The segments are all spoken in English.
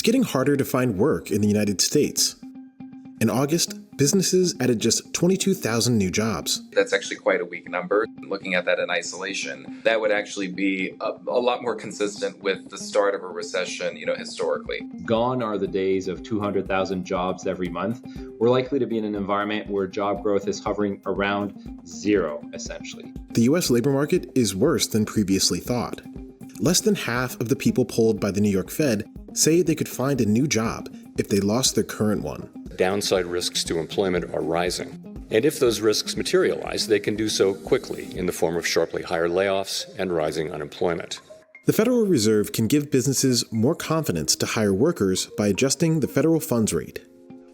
getting harder to find work in the United States. In August, businesses added just 22,000 new jobs. That's actually quite a weak number. Looking at that in isolation, that would actually be a lot more consistent with the start of a recession, historically. Gone are the days of 200,000 jobs every month. We're likely to be in an environment where job growth is hovering around zero, essentially. The U.S. labor market is worse than previously thought. Less than half of the people polled by the New York Fed say they could find a new job if they lost their current one. Downside risks to employment are rising. And if those risks materialize, they can do so quickly in the form of sharply higher layoffs and rising unemployment. The Federal Reserve can give businesses more confidence to hire workers by adjusting the federal funds rate.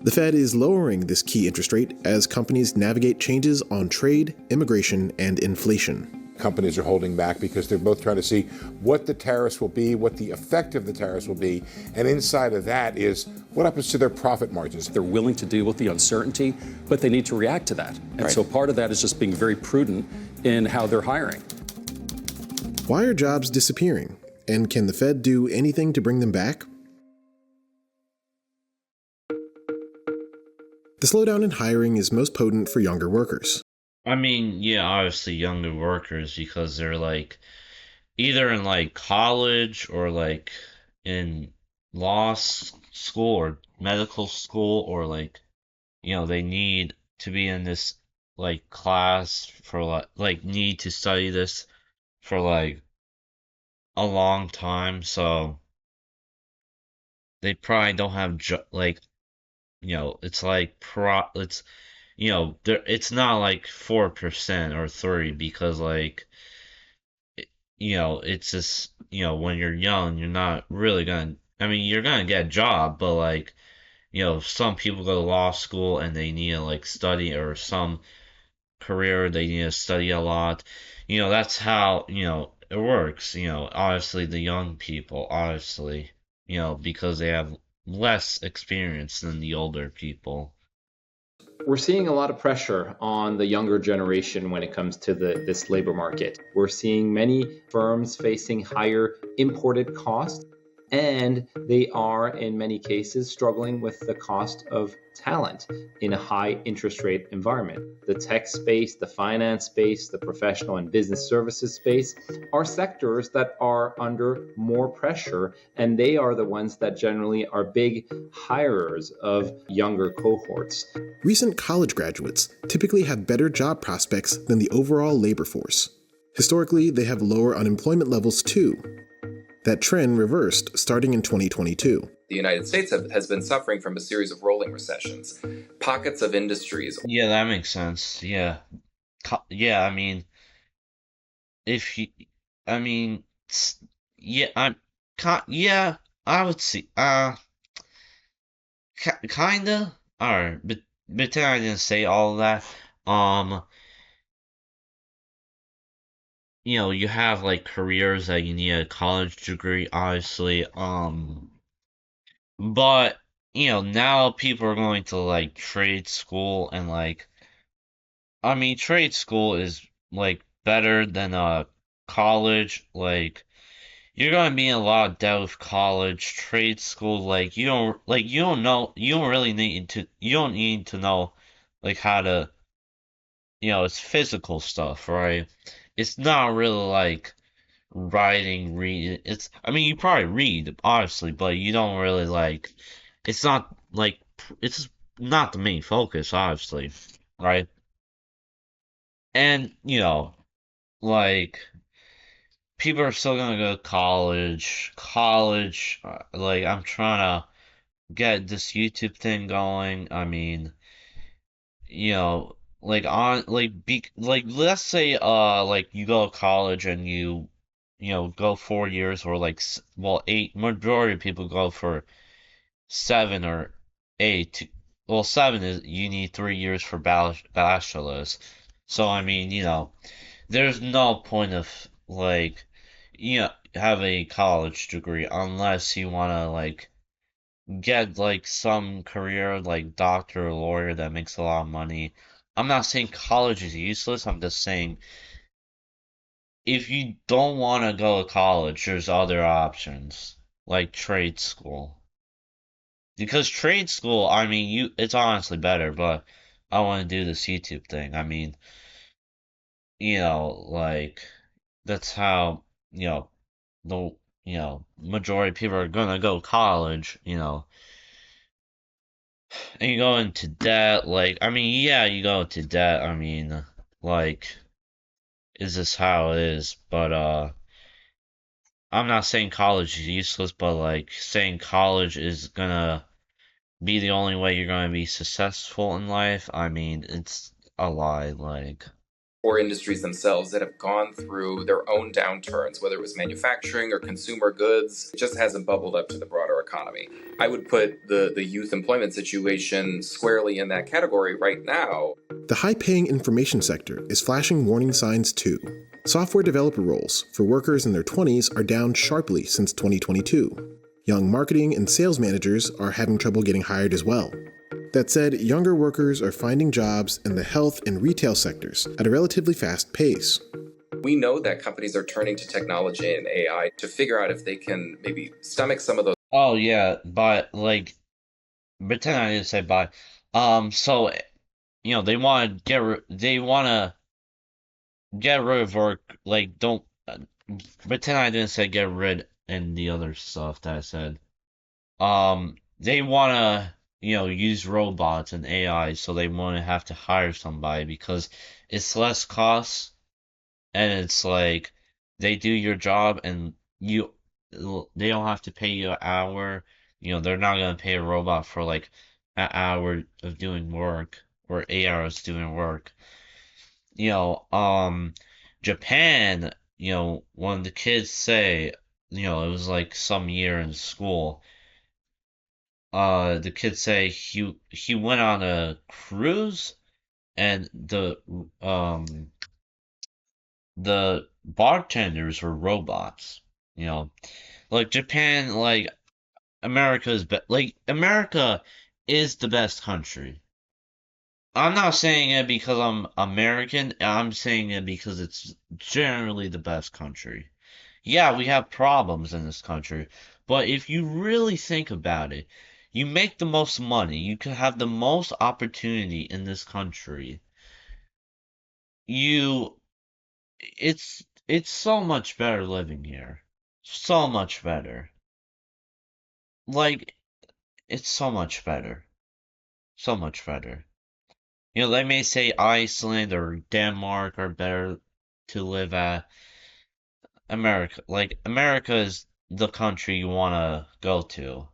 The Fed is lowering this key interest rate as companies navigate changes on trade, immigration, and inflation. Companies are holding back because they're both trying to see what the tariffs will be, what the effect of the tariffs will be, and inside of that is what happens to their profit margins. They're willing to deal with the uncertainty, but they need to react to that. And so part of that is just being very prudent in how they're hiring. Why are jobs disappearing? And can the Fed do anything to bring them back? The slowdown in hiring is most potent for younger workers. I mean, yeah, obviously younger workers because they're either in college or in school or medical school or they need to be in this class for need to study this for a long time, so they probably don't have it's not 4% or 3 because it's just when you're young you're not really you're gonna get a job, but some people go to law school and they need to study, or some career they need to study a lot. That's how it works. Obviously the young people, because they have less experience than the older people. We're seeing a lot of pressure on the younger generation when it comes to this labor market. We're seeing many firms facing higher imported costs, and they are, in many cases, struggling with the cost of talent in a high interest rate environment. The tech space, the finance space, the professional and business services space are sectors that are under more pressure, and they are the ones that generally are big hirers of younger cohorts. Recent college graduates typically have better job prospects than the overall labor force. Historically, they have lower unemployment levels too. That trend reversed starting in 2022. The United States has been suffering from a series of rolling recessions. Pockets of industries. Yeah, that makes sense. Yeah. Yeah, if you, yeah, I would see, kinda, alright, but then I didn't say all of that. You have careers that you need a college degree, obviously. But now people are going to trade school, and trade school is better than college. You're gonna be in a lot of debt with college. Trade school, you don't really need to, you don't need to know how to, it's physical stuff, right? It's not really writing, reading. You probably read, obviously, but you don't really it's not it's not the main focus, obviously, right? And, people are still gonna go to college. I'm trying to get this YouTube thing going. Let's say you go to college and you go 4 years, or 8. Majority of people go for 7 or 8. Well, 7 is you need 3 years for bachelor's. So there's no point of have a college degree unless you want to get some career doctor or lawyer that makes a lot of money. I'm not saying college is useless. I'm just saying if you don't want to go to college, there's other options like trade school. because trade school, I mean, it's honestly better, but I want to do this YouTube thing. I mean, like that's how, the majority of people are gonna go to college, and you go into debt. Like, I mean, yeah, you go into debt. I mean, like, is this how it is? But I'm not saying college is useless, but like saying college is gonna be the only way you're gonna be successful in life. I mean, it's a lie. Like, Or industries themselves that have gone through their own downturns, whether it was manufacturing or consumer goods. It just hasn't bubbled up to the broader economy. I would put the youth employment situation squarely in that category right now. The high-paying information sector is flashing warning signs too. Software developer roles for workers in their 20s are down sharply since 2022. Young marketing and sales managers are having trouble getting hired as well. That said, younger workers are finding jobs in the health and retail sectors at a relatively fast pace. We know that companies are turning to technology and AI to figure out if they can maybe stomach some of those. oh yeah, but like, pretend I didn't say bye. So they want to get rid of work. Like, don't pretend I didn't say get rid and the other stuff that I said. They want to, use robots and AI, so they want to have to hire somebody because it's less costs, and it's like they do your job and they don't have to pay you an hour. They're not gonna pay a robot for like an hour of doing work or 8 hours doing work. You know, um, Japan, when the kids say, it was like some year in school, the kids say he went on a cruise and the bartenders were robots. Like Japan, like America is the best country. I'm not saying it because I'm American. I'm saying it because it's generally the best country. Yeah, we have problems in this country, but if you really think about it, you make the most money, you can have the most opportunity in this country. You, it's so much better living here. So much better. Like, it's so much better. So much better. They may say Iceland or Denmark are better to live at. America is the country you want to go to.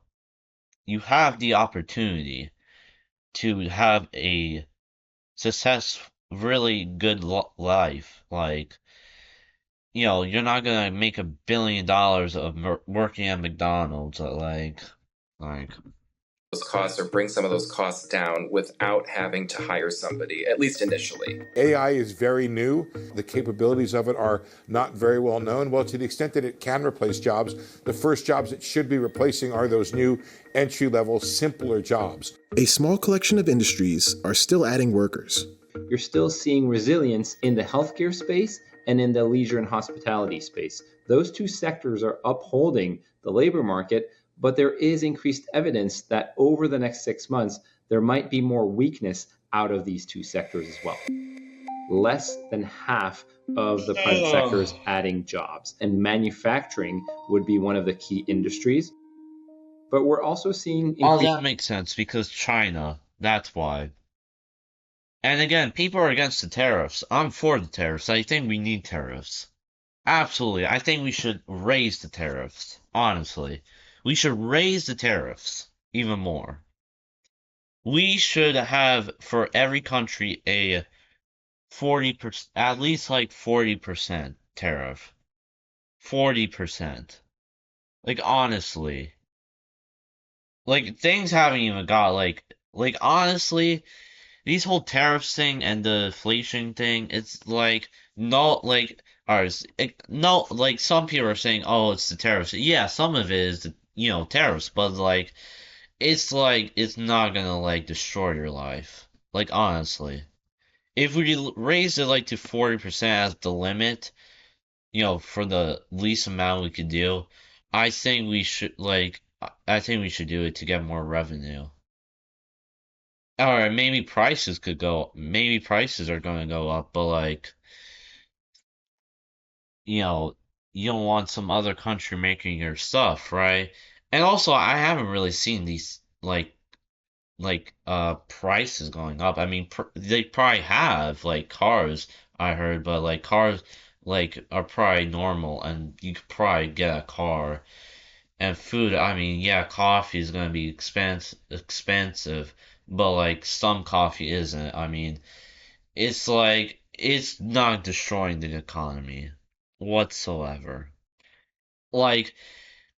You have the opportunity to have a really good life. Like, you're not gonna make $1 billion of working at McDonald's. Like, Those costs or bring some of those costs down without having to hire somebody, at least initially. AI is very new. The capabilities of it are not very well known. Well, to the extent that it can replace jobs, the first jobs it should be replacing are those new entry-level, simpler jobs. A small collection of industries are still adding workers. You're still seeing resilience in the healthcare space and in the leisure and hospitality space. Those two sectors are upholding the labor market, but there is increased evidence that over the next 6 months, there might be more weakness out of these two sectors as well. Less than half of the private sector is adding jobs, and manufacturing would be one of the key industries. But we're also seeing that makes sense because China, that's why. And again, people are against the tariffs. I'm for the tariffs. I think we need tariffs. Absolutely. I think we should raise the tariffs, honestly. We should raise the tariffs even more. We should have for every country a 40%, at least like 40% tariff. 40%. Like, honestly. Like, things haven't even got, like, honestly, these whole tariffs thing and the inflation thing, it's like, no, like, no, like, some people are saying, oh, it's the tariffs. Yeah, some of it is the tariffs, but like it's not gonna like destroy your life. Like, honestly. If we raise it like to 40% as the limit, for the least amount we could do, I think we should I think we should do it to get more revenue. Or maybe prices could go, maybe prices are going to go up, but like, you know, you don't want some other country making your stuff, right? And also, I haven't really seen these prices going up. I mean, they probably have like cars, I heard, but like cars like are probably normal, and you could probably get a car. And food, I mean, yeah, coffee is gonna be expensive, but like some coffee isn't. I mean, it's like it's not destroying the economy whatsoever. Like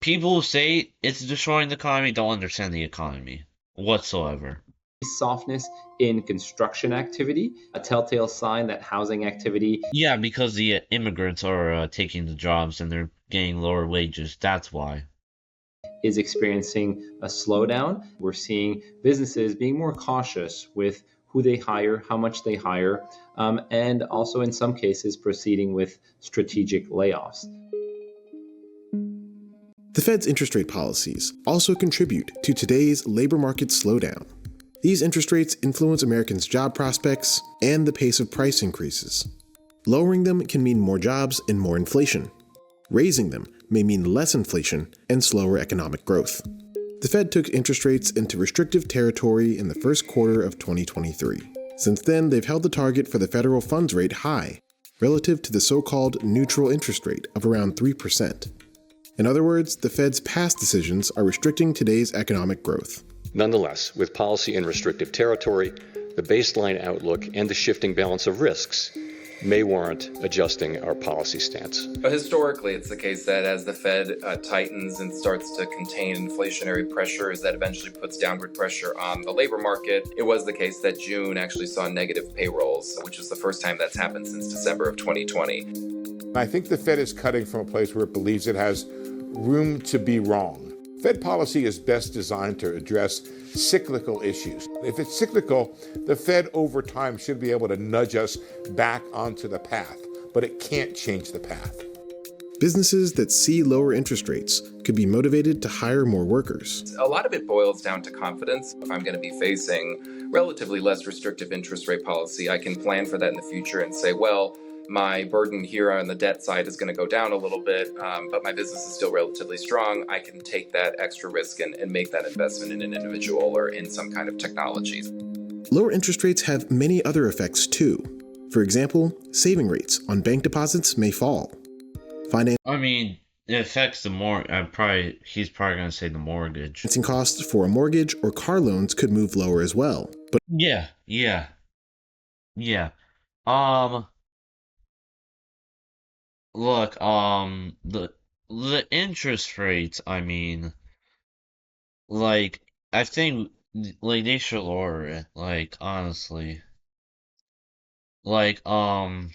people who say it's destroying the economy don't understand the economy whatsoever. Softness in construction activity, a telltale sign that housing activity Yeah, because the immigrants are taking the jobs and they're getting lower wages. That's why. is experiencing a slowdown. We're seeing businesses being more cautious with who they hire, how much they hire, and also in some cases proceeding with strategic layoffs. The Fed's interest rate policies also contribute to today's labor market slowdown. These interest rates influence Americans' job prospects and the pace of price increases. Lowering them can mean more jobs and more inflation. Raising them may mean less inflation and slower economic growth. The Fed took interest rates into restrictive territory in the first quarter of 2023. Since then, they've held the target for the federal funds rate high, relative to the so-called neutral interest rate of around 3%. In other words, the Fed's past decisions are restricting today's economic growth. Nonetheless, with policy in restrictive territory, the baseline outlook and the shifting balance of risks may warrant adjusting our policy stance. But historically, it's the case that as the Fed tightens and starts to contain inflationary pressures, that eventually puts downward pressure on the labor market. It was the case that June actually saw negative payrolls, which is the first time that's happened since December of 2020. I think the Fed is cutting from a place where it believes it has room to be wrong. Fed policy is best designed to address cyclical issues. If it's cyclical, the Fed over time should be able to nudge us back onto the path, but it can't change the path. Businesses that see lower interest rates could be motivated to hire more workers. A lot of it boils down to confidence. If I'm going to be facing relatively less restrictive interest rate policy, I can plan for that in the future and say, well, my burden here on the debt side is going to go down a little bit, but my business is still relatively strong. I can take that extra risk and make that investment in an individual or in some kind of technology. Lower interest rates have many other effects too. For example, saving rates on bank deposits may fall. I mean, it affects the he's probably going to say the mortgage. Financing costs for a mortgage or car loans could move lower as well. But Yeah. Look, the interest rates, I mean, like, I think, like, they should lower it, like, honestly. Like, I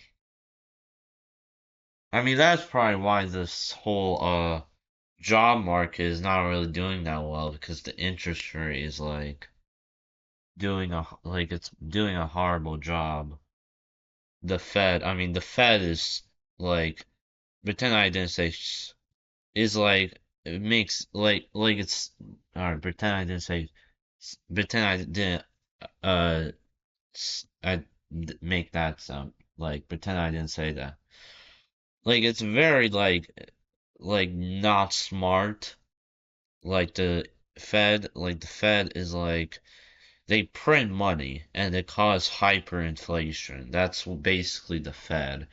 mean, that's probably why this whole, job market is not really doing that well, because the interest rate is, like, it's doing a horrible job. The Fed is, like, pretend I didn't say is like it makes like it's alright. Pretend I didn't make that sound. Like pretend I didn't say that. Like it's very like not smart. Like the Fed is like they print money and it causes hyperinflation. That's basically the Fed.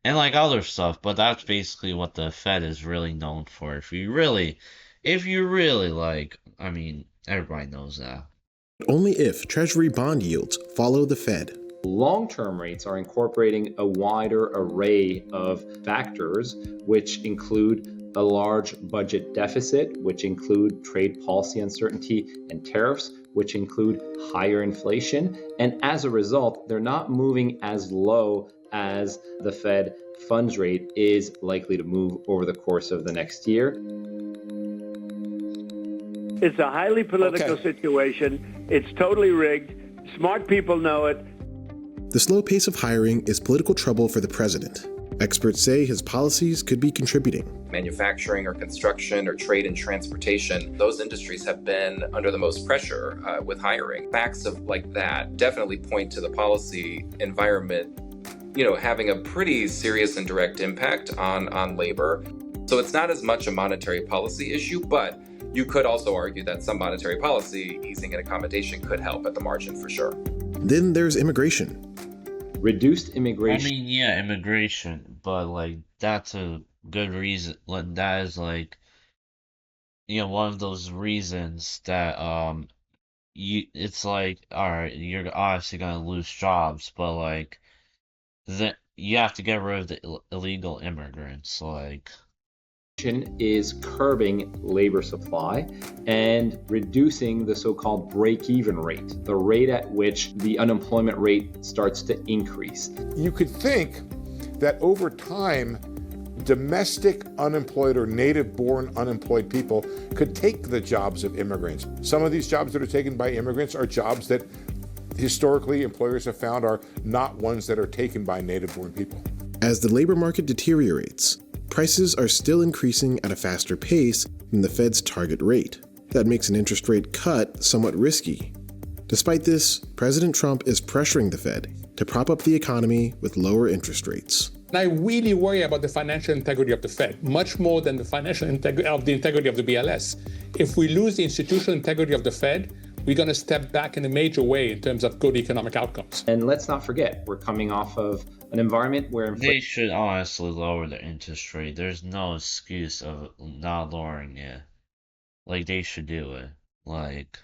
And like other stuff, but that's basically what the Fed is really known for. If you really like, I mean, everybody knows that. only if Treasury bond yields follow the Fed. Long-term rates are incorporating a wider array of factors, which include a large budget deficit, which include trade policy uncertainty and tariffs, which include higher inflation. And as a result, they're not moving as low as the Fed funds rate is likely to move over the course of the next year. It's a highly political situation. It's totally rigged. Smart people know it. The slow pace of hiring is political trouble for the president. Experts say his policies could be contributing. Manufacturing or construction or trade and transportation, those industries have been under the most pressure with hiring. Facts of like that definitely point to the policy environment, having a pretty serious and direct impact on labor. So it's not as much a monetary policy issue, but you could also argue that some monetary policy, easing and accommodation, could help at the margin for sure. Then there's immigration. Reduced immigration. I mean, yeah, immigration, but like that's a good reason. Like, that is like, one of those reasons that it's like, all right, you're obviously gonna lose jobs, but like, you have to get rid of the illegal immigrants, like. Is curbing labor supply and reducing the so-called break-even rate, the rate at which the unemployment rate starts to increase. You could think that over time, domestic unemployed or native-born unemployed people could take the jobs of immigrants. Some of these jobs that are taken by immigrants are jobs that historically employers have found are not ones that are taken by native-born people. As the labor market deteriorates, prices are still increasing at a faster pace than the Fed's target rate. That makes an interest rate cut somewhat risky. Despite this, President Trump is pressuring the Fed to prop up the economy with lower interest rates. I really worry about the financial integrity of the Fed, much more than the financial integrity of the BLS. If we lose the institutional integrity of the Fed, we're going to step back in a major way in terms of good economic outcomes. And let's not forget, we're coming off of an environment where they should honestly lower the interest rate. There's no excuse of not lowering it. Like, they should do it. Like,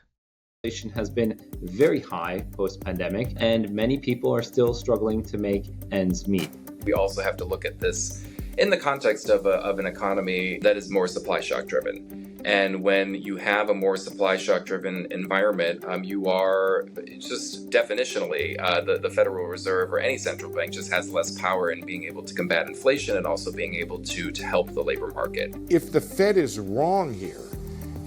inflation has been very high post-pandemic, and many people are still struggling to make ends meet. We also have to look at this in the context of an economy that is more supply shock driven. And when you have a more supply shock driven environment, you are just definitionally, the Federal Reserve or any central bank just has less power in being able to combat inflation and also being able to help the labor market. If the Fed is wrong here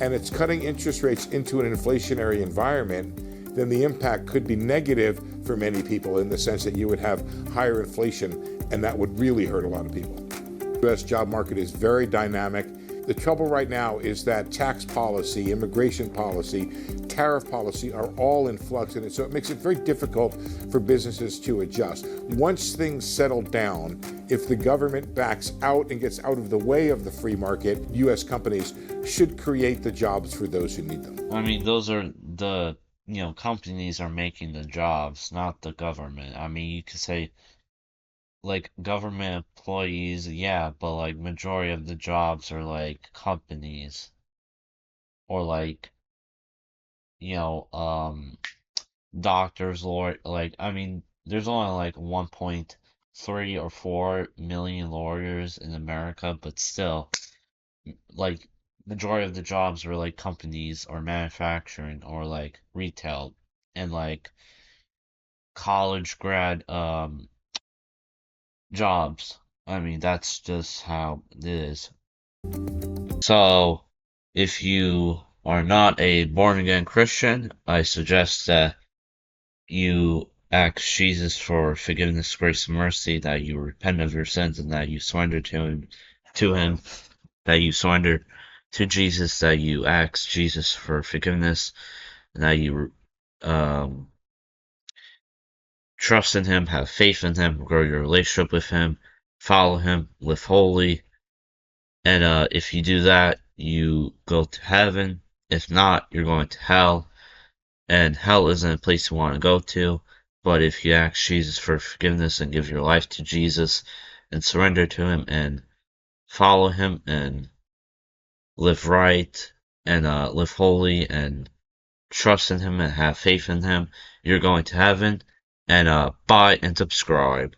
and it's cutting interest rates into an inflationary environment, then the impact could be negative for many people in the sense that you would have higher inflation, and that would really hurt a lot of people. The U.S. job market is very dynamic. The trouble right now is that tax policy, immigration policy, tariff policy are all in flux, and so it makes it very difficult for businesses to adjust. Once things settle down, if the government backs out and gets out of the way of the free market, U.S. companies should create the jobs for those who need them. I mean, those are the, companies are making the jobs, not the government. I mean, you could say, like, government employees, yeah, but like majority of the jobs are like companies or like, doctors, lawyer, like, I mean, there's only like 1.3 or 4 million lawyers in America, but still, like, majority of the jobs are like companies or manufacturing or like retail and like college grad jobs. I mean, that's just how it is. So, if you are not a born-again Christian, I suggest that you ask Jesus for forgiveness, grace, and mercy, that you repent of your sins, and that you surrender to him, that you surrender to Jesus, that you ask Jesus for forgiveness, and that you trust in him, have faith in him, grow your relationship with him, follow him, live holy. And if you do that, you go to heaven. If not, you're going to hell. And hell isn't a place you want to go to. But if you ask Jesus for forgiveness and give your life to Jesus and surrender to him and follow him and live right and live holy and trust in him and have faith in him, you're going to heaven. And buy and subscribe.